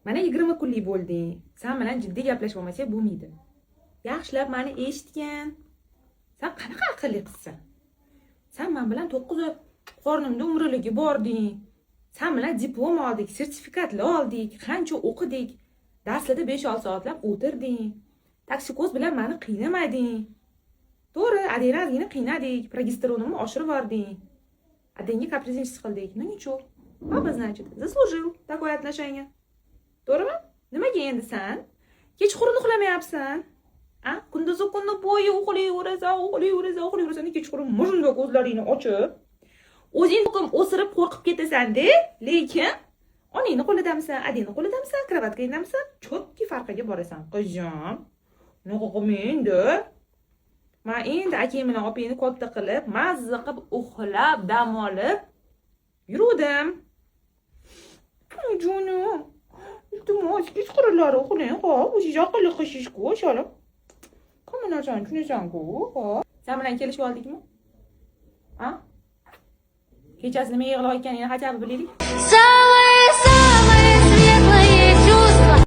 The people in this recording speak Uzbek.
Mana 20 kunlik bo'lding. Sen bilan jiddiy gaplashib olmasak bo'lmaydi. Yaxshilab meni eshitgan. Sen qanaqa aqlli qizsan? Sen men bilan 9 oy qornimda umrligi bording. Sen bilan diplom oldik, sertifikatlar oldik, qancha o'qidik. Darslarda 5-6 soatlab o'tirding. Toksikoz bilan meni qiynamading. To'g'ri, adingni qiynadik, progesteronimni oshirib yubording. Adangga kapriznichество qildik. Ну ничего. Papa, значит, заслужил такое отношение. To'g'rimi? Nimaga endi sen? Kechqurun uxlamayapsan? A? Kunduzi kuni bo'yi uxlayverasan, kechqurun mujinga ko'zlaringni ochib, o'zing to'qim o'sirib qo'rqib ketasan-da, lekin onangni qo'lidamisan, adangni qo'lidamisan, kravatkangdamisan, chotki farqiga borasan. Qizim, nima qilmaydi? Men endi akang bilan opangni katta qilib, mazza qilib uxlab, dam olib yurdim. Jonim, iltimos, kechqurunlari uxlang, xo'p, o'zingiz aqlli qilishingizku, o'shalar. Qani narsani tushunasan-ku, xo'p. Sen bilan kelishib oldikmi? Ha? Kechasi nima yig'layotganingni hajab bilaylik.